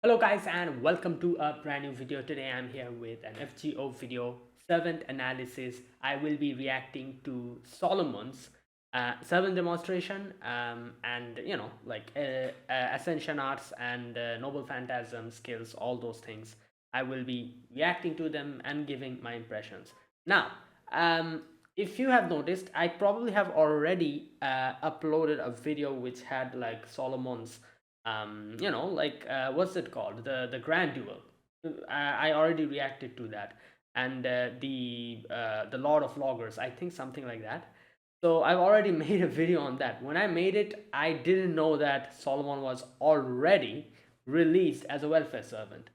Hello guys and welcome to a brand new video. Today I'm here with an FGO video, servant analysis. I will be reacting to Solomon's servant demonstration and Ascension arts and noble phantasm skills, all those things. I will be reacting to them and giving my impressions. Now, if you have noticed, I probably have already uploaded a video which had like Solomon's what's it called, the grand duel. I already reacted to that, and the Lord of Loggers, I think, something like that. So I've already made a video on that. When I made it, I didn't know that Solomon was already released as a welfare servant.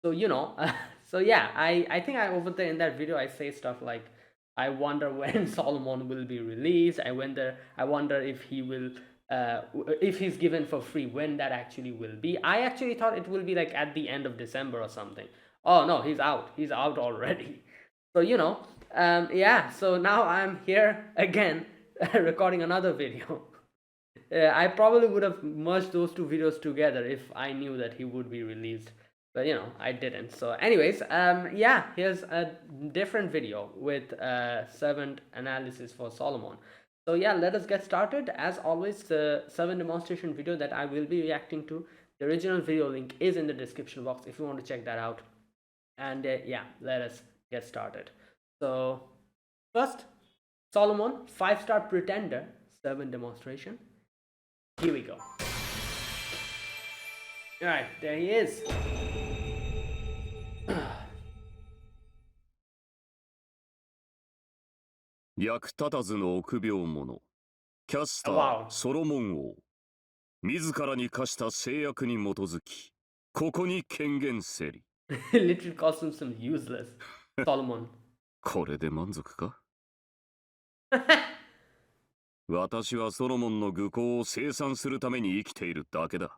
So so yeah, I think over there in that video I say stuff like, I wonder when Solomon will be released. I wonder if he will if he's given for free, when that actually will be. I actually thought it will be like at the end of December or something. Oh no, he's out already. So yeah, so now I'm here again recording another video. I probably would have merged those two videos together if I knew that he would be released, but I didn't. So anyways, yeah, here's a different video with servant analysis for Solomon. So yeah, let us get started. As always, the servant demonstration video that I will be reacting to, the original video link is in the description box if you want to check that out. And yeah, let us get started. So first, Solomon, 5-star pretender, servant demonstration. Here we go. All right, there he is. 役立たずの臆病者キャスターソロモン王自らに課した制約に基づきここに権限せり Literally calls him some useless Solomon. これで満足か私はソロモンの愚行を清算するために生きているだけだ、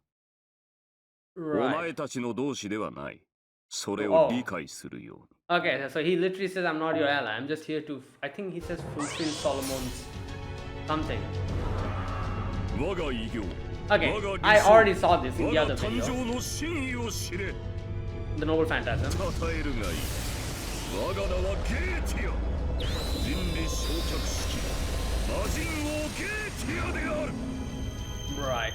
お前たちの同志ではない、それを理解するように。Okay, so he literally says, I'm not your ally. I'm just here to, I think he says, fulfill Solomon's something. Okay, I already saw this in the other video. The noble phantasm. Right.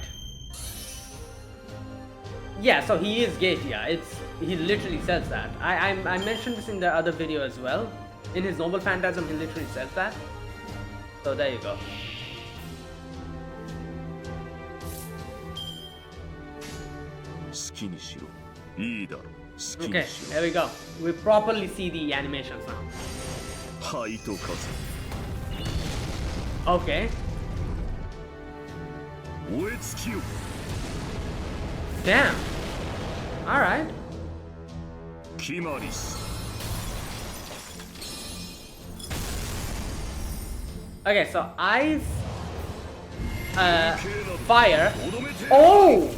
Yeah, so he is Gatia. He literally says that. I mentioned this in the other video as well. In his noble phantasm, he literally says that. So there you go. Okay, there we go. We properly see the animations now. Okay. Damn. All right. Okay, so eyes, fire. Oh!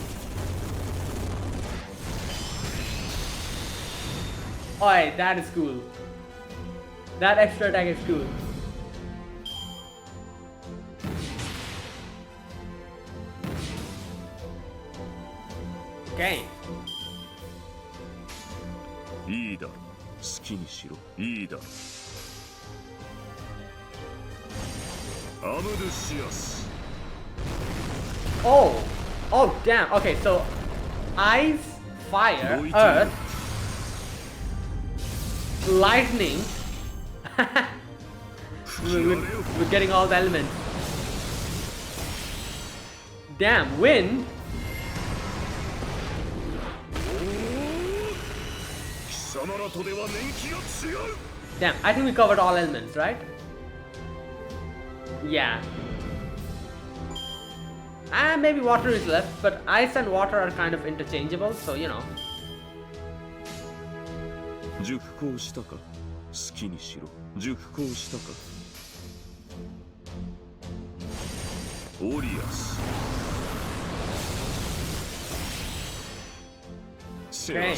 Alright, that is cool. That extra attack is cool. Okay. Oh damn. Okay, so ice, fire, earth, lightning. We're getting all the elements. Damn, wind. Damn, I think we covered all elements, right? Yeah. And maybe water is left, but ice and water are kind of interchangeable, so Okay.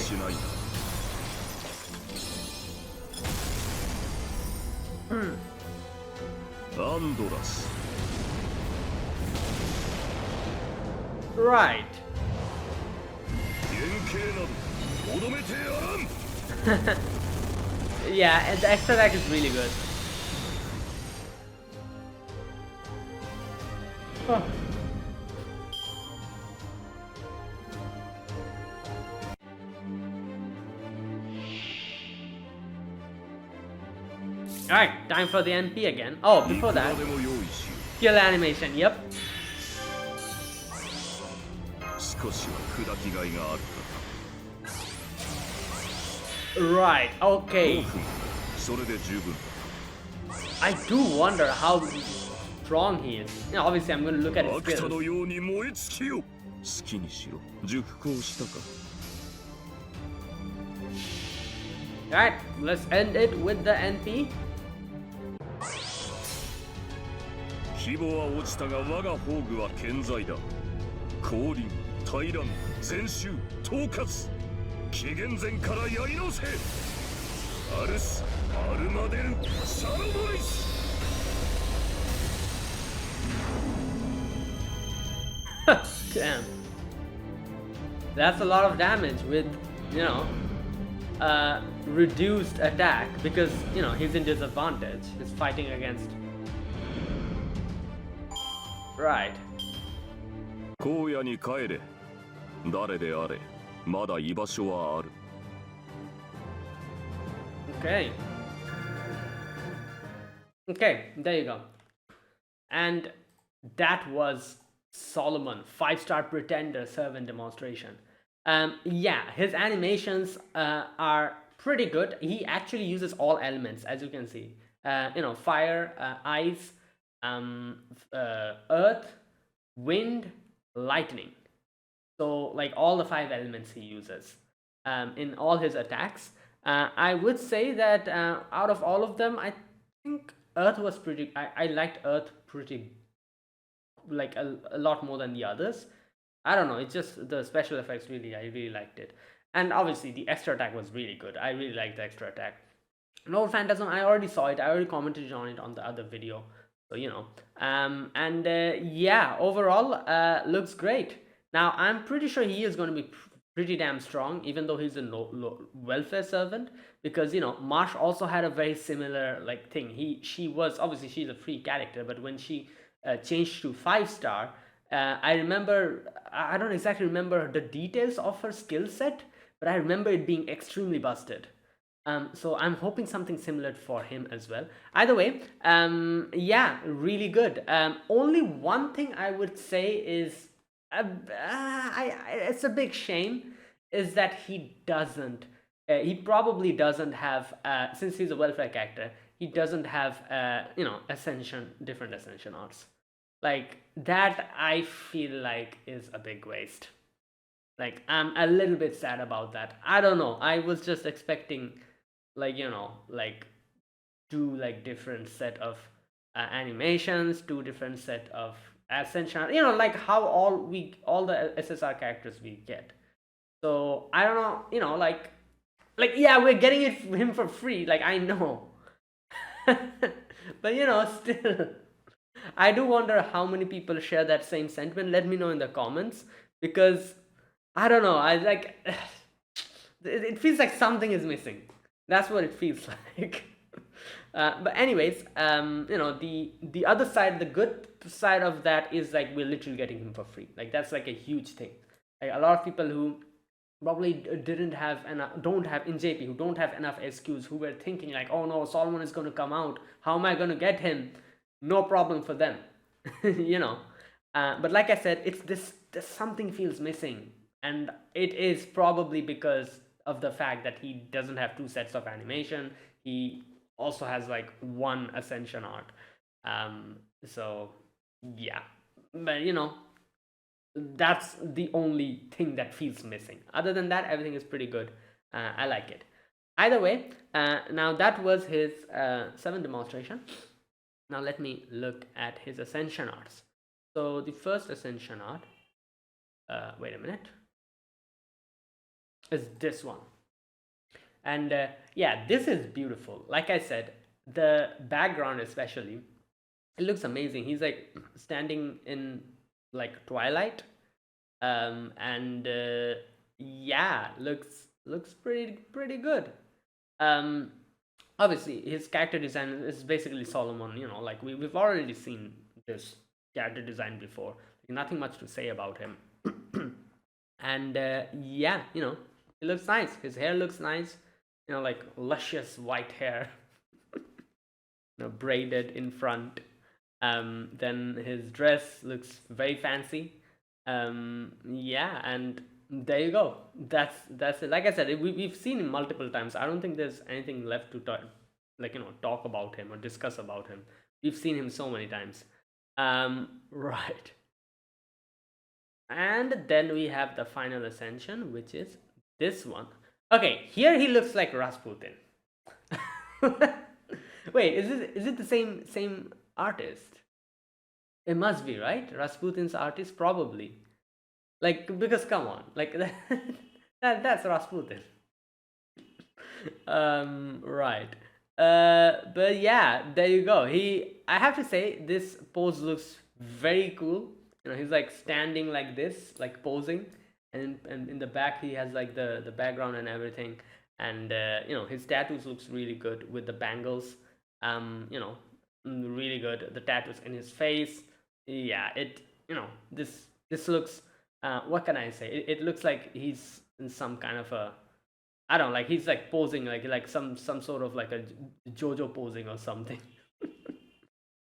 Right. Yeah, and the extra attack is really good. Oh. Alright, time for the NP again. Oh, before that, skill animation, yep. Right, okay. I do wonder how strong he is. Yeah, obviously, I'm going to look at his skills. Alright, let's end it with the NP. 希望は落ちたが我が宝具は健在だ。降臨、大乱、全集、統括。紀元前からやり直せ。アルス、アルマデル、サロモリス。Damn. That's a lot of damage with, you know, reduced attack because, you know, he's in disadvantage. He's fighting against. Right. 荒野に帰れ。誰であれ、まだ居場所はある。Okay. Okay, there you go. And that was Solomon, 5-star pretender servant demonstration. Yeah, his animations are pretty good. He actually uses all elements, as you can see. You know, fire, ice, earth, wind, lightning. So like all the 5 elements he uses in all his attacks. I would say that out of all of them, I think earth was pretty. I liked earth pretty, like a lot more than the others. I don't know, it's just the special effects really, I really liked it. And obviously the extra attack was really good. I really liked the extra attack. No Phantasm, I already saw it. I already commented on it on the other video. So, you know. Yeah, overall, looks great. Now, I'm pretty sure he is going to be pretty damn strong, even though he's a welfare servant. Because, you know, Marsh also had a very similar, like, thing. She was, obviously, she's a free character. But when she changed to 5-star, I remember, I don't exactly remember the details of her skill set, but I remember it being extremely busted. So I'm hoping something similar for him as well. Either way, yeah, really good. Only one thing I would say is, it's a big shame, is that he doesn't, he probably doesn't have, since he's a welfare character, he doesn't have, you know, different Ascension arts. Like, that I feel like is a big waste. Like, I'm a little bit sad about that. I don't know, I was just expecting, like, you know, like, 2 like different set of animations, 2 different set of Ascension, you know, like how all the SSR characters we get. So I don't know, you know, like yeah, we're getting him for free, like, I know. But, you know, still, I do wonder how many people share that same sentiment. Let me know in the comments, because I don't know, I like it feels like something is missing. That's what it feels like. But anyways, you know, the other side, the good side of that is, like, we're literally getting him for free. Like, that's like a huge thing. Like, a lot of people who probably didn't have enough, don't have in JP, who don't have enough SQs, who were thinking like, oh no, Solomon is going to come out, how am I going to get him? No problem for them. You know. But like I said, it's this something feels missing, and it is probably because of the fact that he doesn't have 2 sets of animation. He also has like 1 Ascension art. So yeah, but, you know, that's the only thing that feels missing. Other than that, everything is pretty good. I like it. Either way, now that was his 7th demonstration. Now let me look at his Ascension arts. So the first Ascension art, wait a minute, is this one. And yeah, this is beautiful. Like I said, the background especially, it looks amazing. He's like standing in like twilight, and Yeah, looks pretty good. Um, Obviously his character design is basically Solomon. You know, like we've already seen this character design before. Nothing much to say about him. And yeah, you know, he looks nice. His hair looks nice. You know, like luscious white hair, you know, braided in front. Then his dress looks very fancy. Yeah, and there you go. That's it. Like I said, we've seen him multiple times. I don't think there's anything left to talk, like, you know, talk about him or discuss about him. We've seen him so many times. Right. And then we have the final ascension, which is this one. Okay, here he looks like Rasputin. Wait, is it the same artist? It must be, right? Rasputin's artist, probably. Like, because come on, like that's Rasputin. Right. But yeah, there you go. I have to say, this pose looks very cool. You know, he's like standing like this, like posing, and in the back he has like the background and everything. And you know, his tattoos looks really good with the bangles. You know, really good. The tattoos in his face. Yeah, you know, this looks. What can I say? It looks like he's in some kind of a, I don't know, like he's like posing like some sort of like a JoJo posing or something.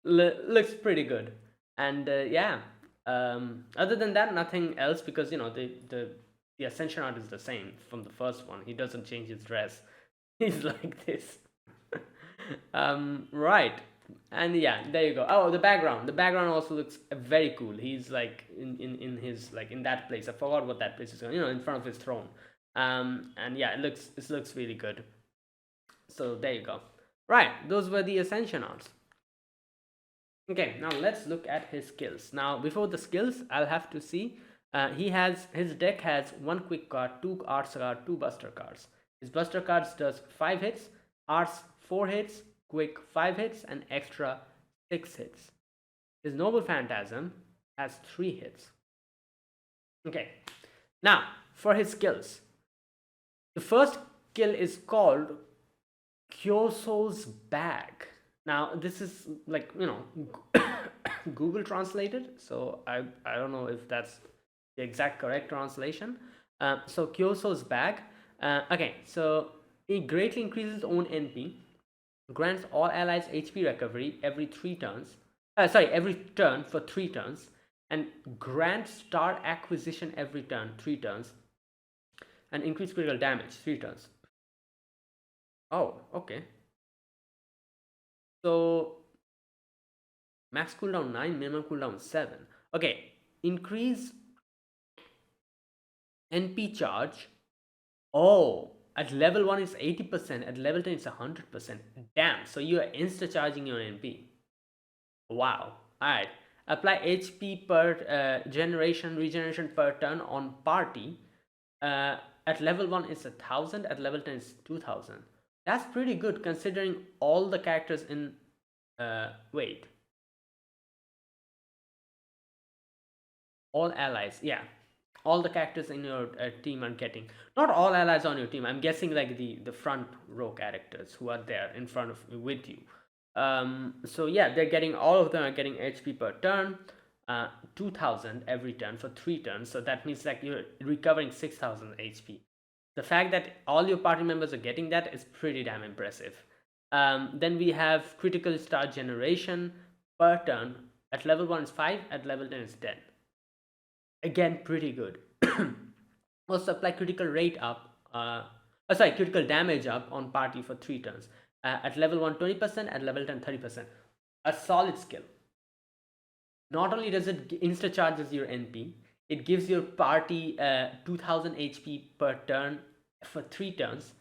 Looks pretty good. And yeah, other than that, nothing else, because you know the Ascension art is the same from the first one. He doesn't change his dress. He's like this. Right. And yeah, there you go. Oh, the background also looks very cool. He's like in his, like in that place. I forgot what that place is called, you know, in front of his throne. And yeah, it looks really good. So there you go. Right, those were the Ascension arts. Okay, now let's look at his skills. Now before the skills, I'll have to see. His deck has one quick card, two arts card, two buster cards. His buster cards does 5 hits, arts 4 hits, quick 5 hits, and extra 6 hits. His noble Phantasm has 3 hits. Okay, now for his skills. The first skill is called Kyoso's Bag. Now this is like, you know, Google translated, so I don't know if that's the exact correct translation. So Kyoso's Bag. Okay, so it greatly increases own NP, grants all allies HP recovery every 3 turns. Every turn for 3 turns, and grants star acquisition every turn, 3 turns, and increase critical damage 3 turns. Oh, okay. So max cooldown 9, minimum cooldown 7. Okay, increase NP charge. Oh, at level 1 it's 80%, at level 10 it's 100%. Damn, so you are insta charging your NP. Wow. Alright. Apply HP per regeneration per turn on party. At level 1 it's 1000, at level 10 it's 2000. That's pretty good considering all the characters in wait. All allies, yeah. All the characters in your team are getting, not all allies on your team, I'm guessing like the front row characters who are there in front of with you. So yeah, they're getting, all of them are getting HP per turn, 2000 every turn for 3 turns. So that means like you're recovering 6000 HP. The fact that all your party members are getting that is pretty damn impressive. Then we have critical star generation per turn. At level 1 is 5, at level 10 is 10. Again, pretty good. Also apply critical rate up, critical damage up on party for 3 turns. At level 1 20%, at level 10 30%. A solid skill. Not only does it insta charges your NP, it gives your party 2000 HP per turn for 3 turns,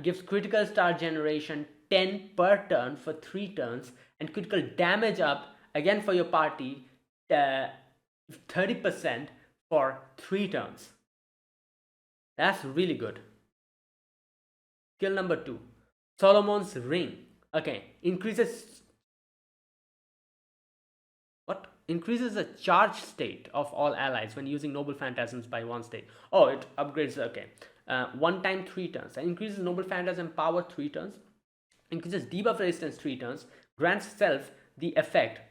gives critical star generation 10 per turn for 3 turns, and critical damage up again for your party 30% for 3 turns. That's really good. Skill number 2, Solomon's Ring. Okay, increases increases the charge state of all allies when using Noble Phantasms by 1 state. Oh, it upgrades, okay. 1 time 3 turns. And increases Noble Phantasm power 3 turns. Increases debuff resistance 3 turns. Grants self the effect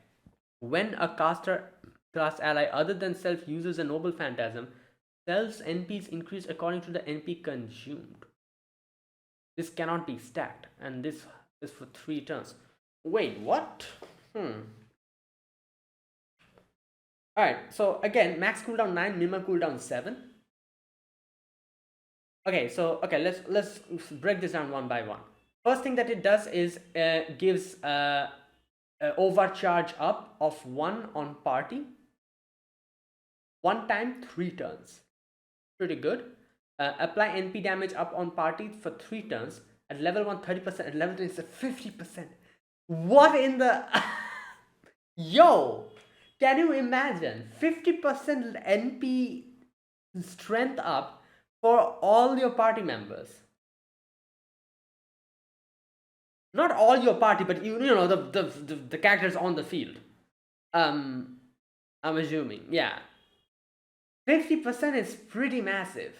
when a caster class ally other than self uses a Noble Phantasm, self's NPs increase according to the NP consumed. This cannot be stacked, and this is for 3 turns. Wait, what? Alright, so again, max cooldown 9, minimum cooldown 7. Okay, so let's break this down one by one. First thing that it does is gives overcharge up of 1 on party. 1 time 3 turns. Pretty good. Apply NP damage up on party for 3 turns. At level 1, 30%. At level 2, it's 50%. What in the... Yo! Can you imagine? 50% NP strength up for all your party members. Not all your party, but you know the characters on the field. I'm assuming, yeah. 50% is pretty massive.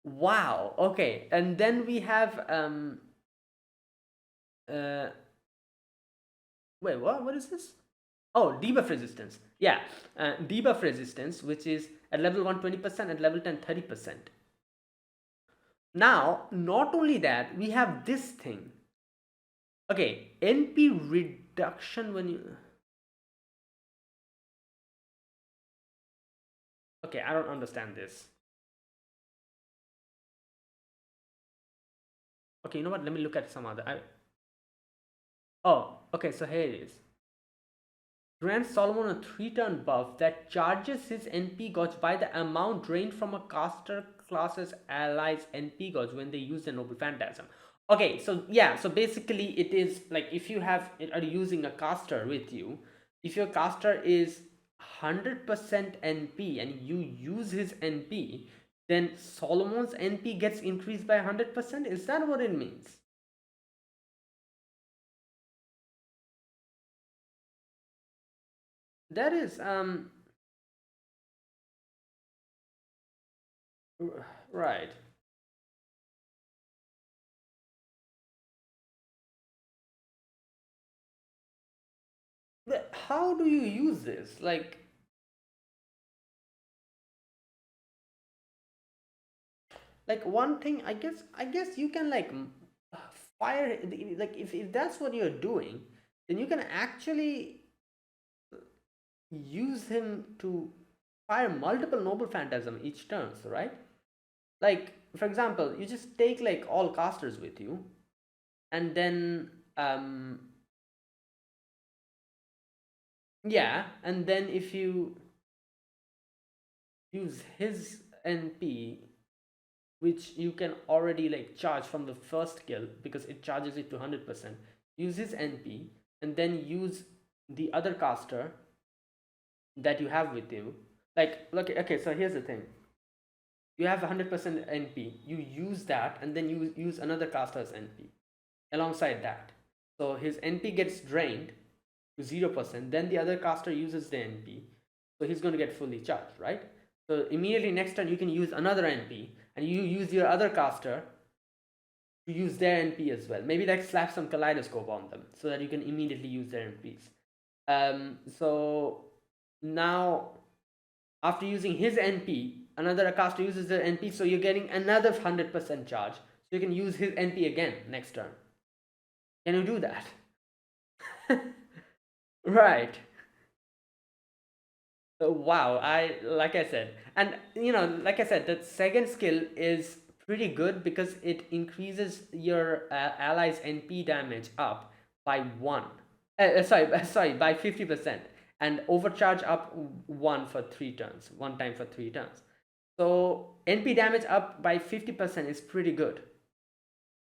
Wow. Okay, and then we have wait, what is this? Oh, debuff resistance. Yeah, debuff resistance, which is at level 1 20%, at level 10 30%. Now, not only that, we have this thing. Okay, NP reduction when you... Okay, I don't understand this. Okay, you know what? Let me look at some other... Oh, okay, so here it is. Grants Solomon a 3-turn buff that charges his NP gauge by the amount drained from a caster class's allies' NP gauge when they use the Noble Phantasm. Okay, so yeah, so basically it is like if you are using a caster with you, if your caster is 100% NP and you use his NP, then Solomon's NP gets increased by 100%. Is that what it means? That is right. But how do you use this? Like one thing, I guess you can like fire, like if that's what you're doing, then you can actually use him to fire multiple Noble Phantasm each turn, right? Like for example, you just take like all casters with you, and then yeah, and then if you use his NP, which you can already like charge from the first kill because it charges it to 100%, use his NP and then use the other caster that you have with you. Like look, okay, so here's the thing. You have 100% NP, you use that and then you use another caster's NP alongside that. So his NP gets drained to 0%, then the other caster uses the NP, so he's going to get fully charged, right? So immediately next turn you can use another NP and you use your other caster to use their NP as well. Maybe like slap some kaleidoscope on them so that you can immediately use their NPs. So now after using his NP, another caster uses their NP, so you're getting another 100% charge. So you can use his NP again next turn. Can you do that? Right. Wow, like I said, and you know, like I said, the second skill is pretty good because it increases your allies NP damage up by 1. Sorry, by 50%, and overcharge up 1 for 3 turns, 1 time for 3 turns. So NP damage up by 50% is pretty good,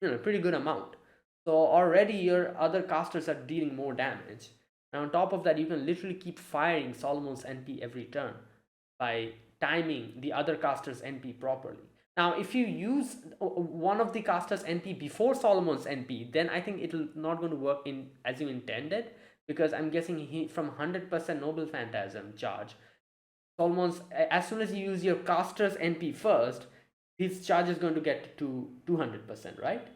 you know, pretty good amount. So already your other casters are dealing more damage. And on top of that, you can literally keep firing Solomon's NP every turn by timing the other caster's NP properly. Now, if you use one of the caster's NP before Solomon's NP, then I think it'll not going to work in as you intended, because I'm guessing he from 100% Noble Phantasm charge, Solomon's, as soon as you use your caster's NP first, his charge is going to get to 200%, right?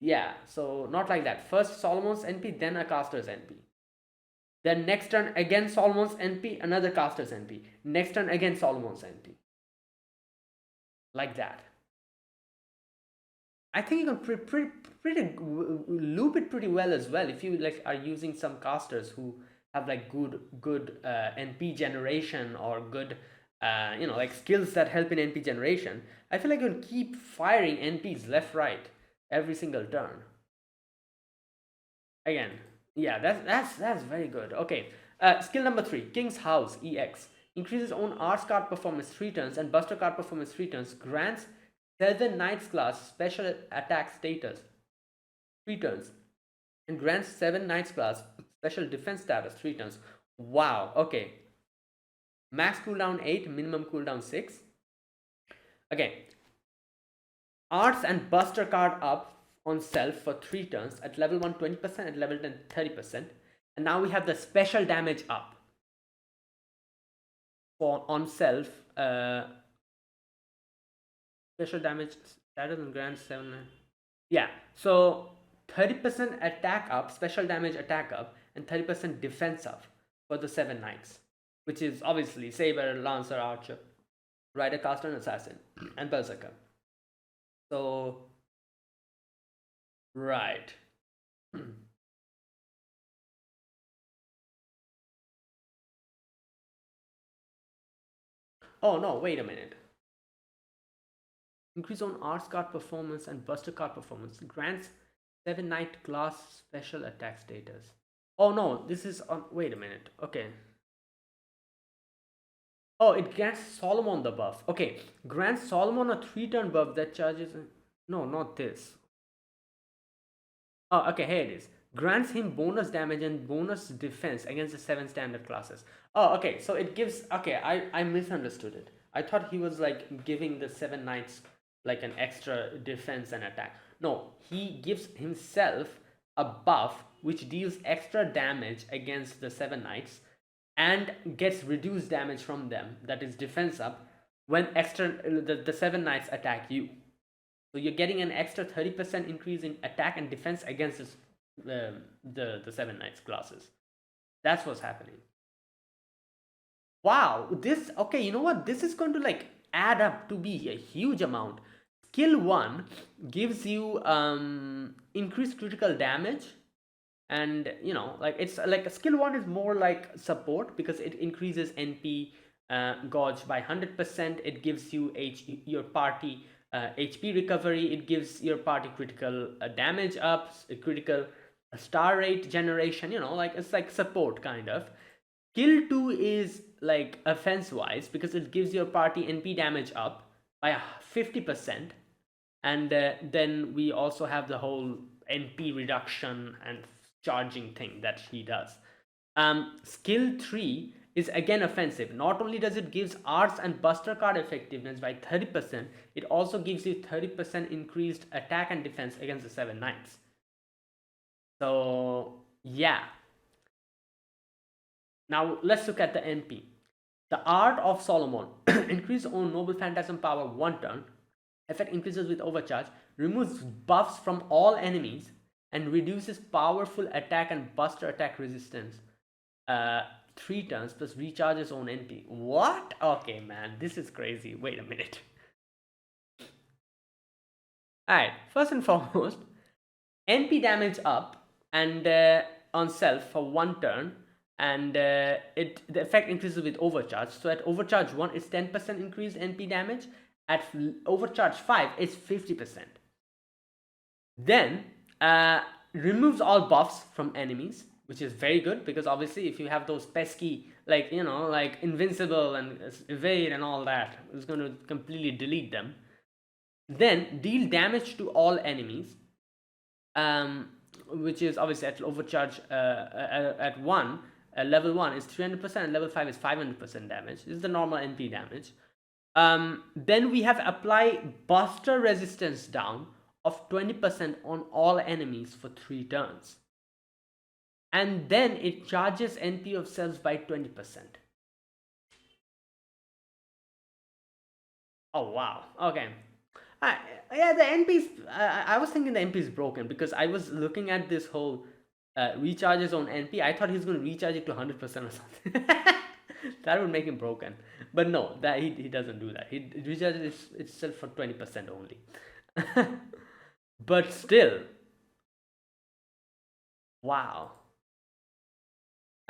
Yeah, so not like that. First Solomon's NP, then a caster's NP. Then next turn again Solomon's NP, another caster's NP. Next turn again Solomon's NP. Like that. I think you can pretty loop it pretty well as well if you like are using some casters who have like good NP generation or good like skills that help in NP generation. I feel like you'll keep firing NPs left right every single turn. Again, yeah, that's very good. Okay, skill number 3, King's House EX, increases own Arts card performance 3 turns and Buster card performance 3 turns, grants 7 Knights class special attack status 3 turns, and grants 7 Knights class special defense status 3 turns. Wow, okay. Max cooldown 8, minimum cooldown 6. Okay. Arts and Buster card up on self for 3 turns, at level 1 20%, at level 10 30%. And now we have the special damage up for on self, special damage status and grants 7. Yeah, so 30% attack up, special damage attack up, and 30% defense up for the 7 Knights, which is obviously Saber, Lancer, Archer, Rider, Caster, and Assassin, and Berserker. So, right. Oh no, wait a minute. Increase on Arts card performance and Buster card performance. Grants 7 Knight class special attack status. Oh no, this is on. Wait a minute. Okay. Oh, it grants Solomon the buff. Okay, grants Solomon a 3-turn buff that charges. No, not this. Oh, okay, here it is. Grants him bonus damage and bonus defense against the 7 standard classes. Oh, okay, so it gives. Okay, I misunderstood it. I thought he was like giving the 7 Knights like an extra defense and attack. No, he gives himself a buff which deals extra damage against the 7 Knights and gets reduced damage from them, that is defense up, when the 7 Knights attack you. So you're getting an extra 30% increase in attack and defense against this, the 7 Knights classes. That's what's happening. Wow, this, okay, you know what, this is going to like add up to be a huge amount. Skill 1 gives you increased critical damage, and like it's like a skill 1 is more like support because it increases NP gauge by 100%. It gives you your party HP recovery. It gives your party critical damage ups, critical star rate generation, like it's like support kind of. Skill 2 is like offense wise because it gives your party NP damage up by 50%. And then we also have the whole NP reduction and charging thing that he does. Skill 3 is again offensive. Not only does it gives Arts and Buster card effectiveness by 30%, it also gives you 30% increased attack and defense against the 7 Knights. So yeah. Now let's look at the NP. The Art of Solomon. Increase on Noble Phantasm power 1 turn. Effect increases with overcharge, removes buffs from all enemies, and reduces powerful attack and Buster attack resistance 3 turns plus recharges own NP. What? Okay, man, this is crazy. Wait a minute. Alright, first and foremost, NP damage up and on self for 1 turn, and the effect increases with overcharge. So at overcharge 1 it's 10% increased NP damage. At overcharge 5 it's 50%. Then removes all buffs from enemies, which is very good because obviously if you have those pesky like like invincible and evade and all that, it's going to completely delete them. Then deal damage to all enemies, which is obviously at overcharge at 1 level 1 is 300% and level 5 is 500% damage. This is the normal NP damage. Then we have apply buster resistance down of 20% on all enemies for 3 turns. And then it charges NP of cells by 20%. Oh wow, okay. Yeah, the NP's. I was thinking the NP is broken because I was looking at this whole recharges on NP. I thought he's going to recharge it to 100% or something. That would make him broken. But no, that he doesn't do that. He recharges itself for 20% only. But still, wow.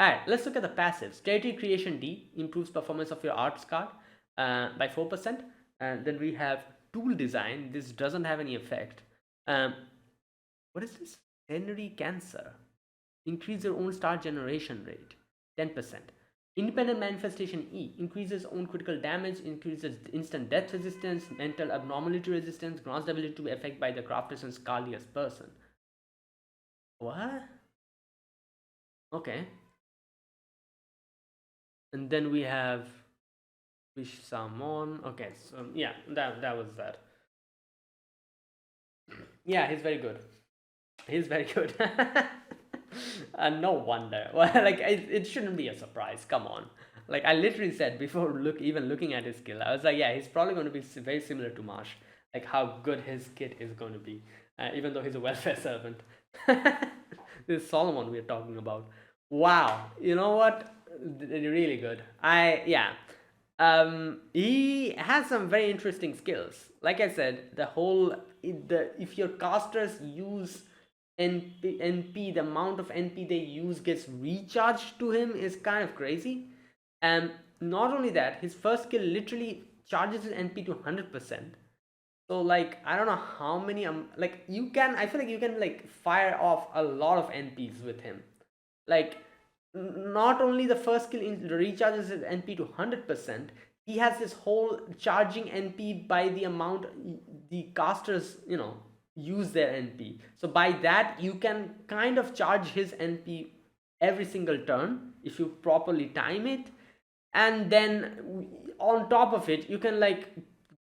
Alright, let's look at the passives. Territory Creation D improves performance of your arts card by 4%. And then we have Tool Design. This doesn't have any effect. What is this? Henry Cancer. Increase your own star generation rate, 10%. Independent Manifestation E increases own critical damage, increases instant death resistance, mental abnormality resistance, grants the ability to be affected by the crafter's and scariest person. What? Okay. And then we have Wish Summon. Okay, so yeah, that was that. Yeah, he's very good. He's very good. No wonder. Well, like it shouldn't be a surprise. Come on. Like I literally said before, even looking at his skill, I was like, yeah, he's probably going to be very similar to Marsh. Like how good his kit is going to be, even though he's a welfare servant. This is Solomon we're talking about. Wow, you know what? Really good. He has some very interesting skills. Like I said, if your casters use NP, the amount of NP they use gets recharged to him is kind of crazy. And not only that, his first skill literally charges his NP to 100%. So like I don't know how many like you can I feel like you can like fire off a lot of NPs with him. Like not only the first skill recharges his NP to 100%, he has this whole charging NP by the amount the casters use their NP. So by that you can kind of charge his NP every single turn if you properly time it, and then on top of it you can like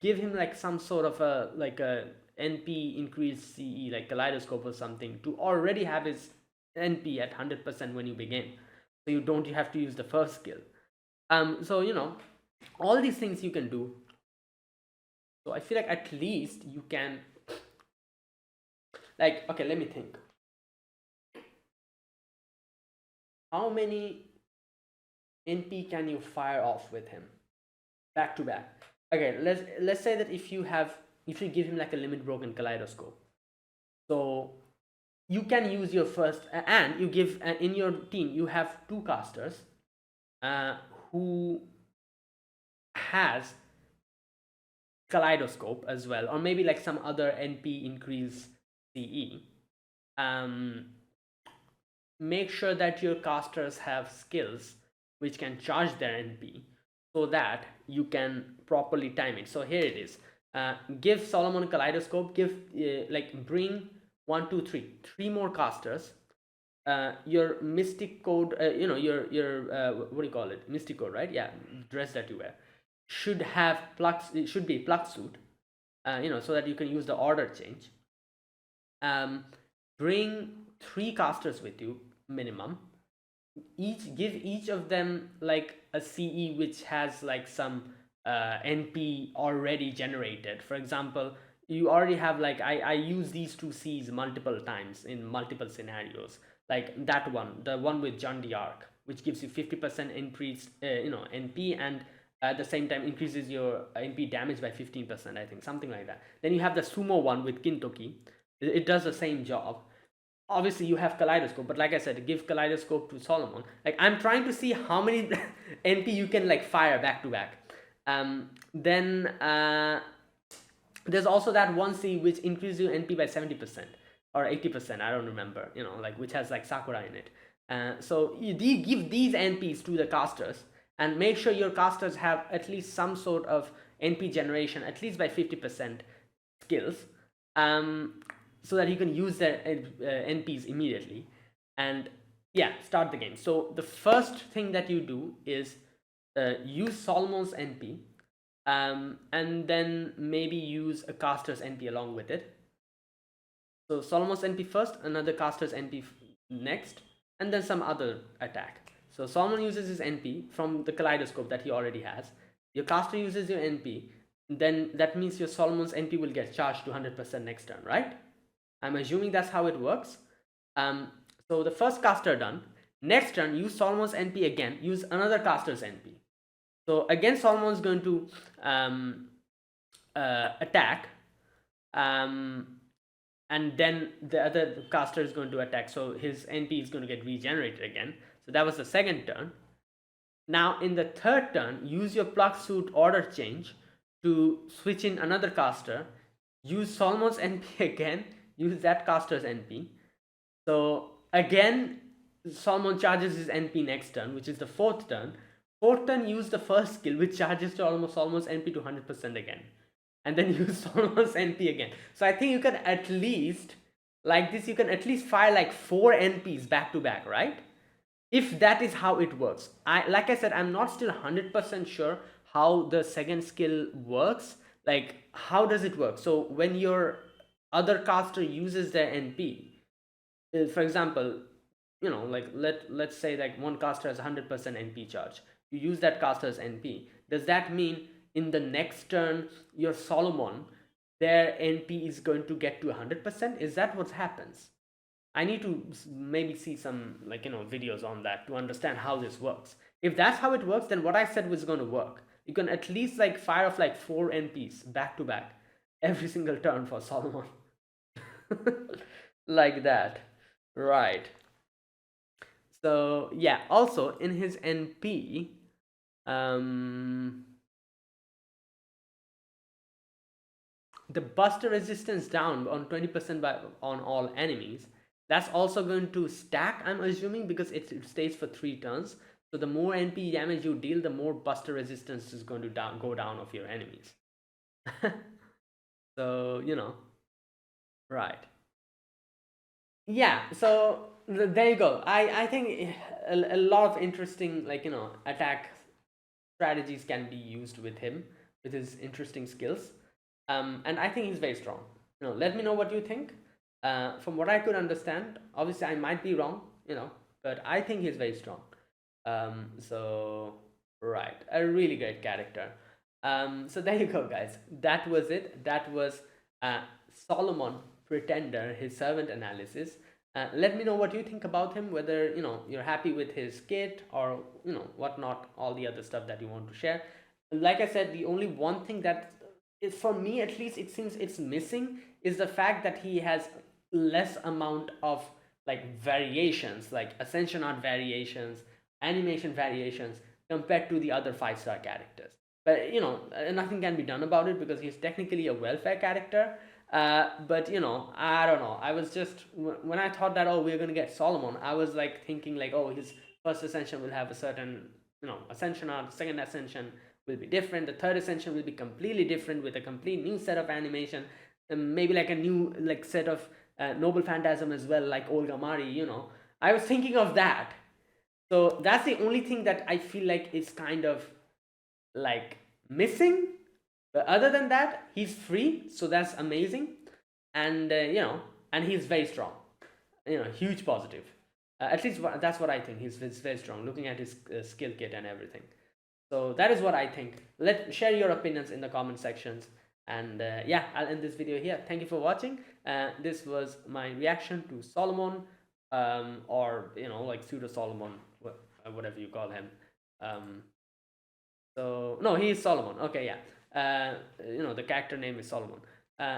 give him like some sort of a NP increase CE like Kaleidoscope or something to already have his NP at 100% when you begin, so you have to use the first skill. So all these things you can do. So I feel like at least you can okay, let me think. How many NP can you fire off with him back to back? Okay, let's say that if you give him like a limit broken Kaleidoscope, so you can use your first and you give in your team you have 2 casters who has Kaleidoscope as well, or maybe like some other NP increase CE. Make sure that your casters have skills which can charge their NP so that you can properly time it. So here it is. Give Solomon Kaleidoscope, bring 1, 2, 3 more casters. Your mystic code, your what do you call it? Mystic code, right? Yeah, dress that you wear should have Plux. It should be Plux suit, so that you can use the order change. Bring 3 casters with you minimum. Give each of them like a CE which has like some NP already generated. For example, you already have like I use these 2 Cs multiple times in multiple scenarios. Like that one, the one with John the Arc, which gives you 50% increase, NP, and at the same time increases your NP damage by 15%, I think, something like that. Then you have the Sumo one with Kintoki. It does the same job. Obviously you have Kaleidoscope, but like I said, give Kaleidoscope to Solomon. Like I'm trying to see how many NP you can like fire back to back. Then there's also that 1C which increases your NP by 70% or 80%, I don't remember, which has like Sakura in it. So you give these NPs to the casters and make sure your casters have at least some sort of NP generation, at least by 50% skills, so that you can use their NPs immediately and start the game. So the first thing that you do is use Solomon's NP and then maybe use a caster's NP along with it. So Solomon's NP first, another caster's NP next, and then some other attack. So Solomon uses his NP from the kaleidoscope that he already has. Your caster uses your NP, then that means your Solomon's NP will get charged to 100% next turn, right? I'm assuming that's how it works. So the first caster done. Next turn, use Solomon's NP again. Use another caster's NP. So again, Solomon's going to attack, and then the other caster is going to attack. So his NP is going to get regenerated again. So that was the second turn. Now in the third turn, use your plug suit order change to switch in another caster. Use Solomon's NP again. Use that caster's NP. So again, Solomon charges his NP next turn, which is the fourth turn. Fourth turn, use the first skill, which charges to almost NP to 100% again. And then use Solomon's NP again. So I think you can at least, like this, you can at least fire like 4 NPs back to back, right? If that is how it works. Like I said, I'm not still 100% sure how the second skill works. Like, how does it work? So when your other caster uses their NP, for example, you know, like let's say like one caster has 100% NP charge. You use that caster's NP. Does that mean in the next turn your Solomon, their NP is going to get to 100%? Is that what happens? I need to maybe see some, like, you know, videos on that to understand how this works. If that's how it works, then what I said was going to work. You can at least like fire off like 4 NPs back to back every single turn for Solomon. Like that, right? So yeah, also in his NP, the buster resistance down on 20% on all enemies. That's also going to stack, I'm assuming, because it stays for 3 turns. So the more NP damage you deal, the more buster resistance is going to go down of your enemies. So, you know, right. Yeah, so there you go. I think a lot of interesting, like, you know, attack strategies can be used with him, with his interesting skills. And I think he's very strong. You know, let me know what you think. From what I could understand, obviously I might be wrong, you know, but I think he's very strong. So right, a really great character. So there you go, guys. That was it. That was Solomon Pretender, his servant analysis. Let me know what you think about him, whether, you know, you're happy with his kit or, you know, whatnot, all the other stuff that you want to share. Like I said, the only one thing that is, for me at least, it seems it's missing is the fact that he has less amount of like variations, like Ascension art variations, animation variations compared to the other 5-star characters. But, you know, nothing can be done about it because he's technically a welfare character. But, you know, I don't know. I was just, when I thought that, oh, we're going to get Solomon, I was like thinking like, oh, his first Ascension will have a certain, you know, Ascension art, second Ascension will be different, the third Ascension will be completely different with a complete new set of animation, and maybe like a new like set of Noble Phantasm as well, like Olga Mari, you know. I was thinking of that. So that's the only thing that I feel like is kind of like missing. But other than that, he's free, so that's amazing. And you know, and he's very strong. You know, huge positive. At least that's what I think. He's very strong. Looking at his skill kit and everything. So that is what I think. Share your opinions in the comment sections. And yeah, I'll end this video here. Thank you for watching. This was my reaction to Solomon, or, you know, like pseudo Solomon, whatever you call him. So no, he is Solomon. Okay, yeah. You know, the character name is Solomon.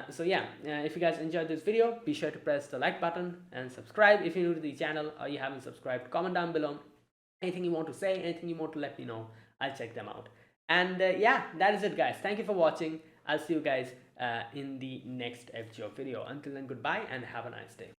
So yeah, if you guys enjoyed this video, be sure to press the like button and subscribe if you're new to the channel or you haven't subscribed. Comment down below anything you want to say, anything you want to let me know. I'll check them out. And yeah, that is it, guys. Thank you for watching. I'll see you guys in the next FGO video. Until then, goodbye and have a nice day.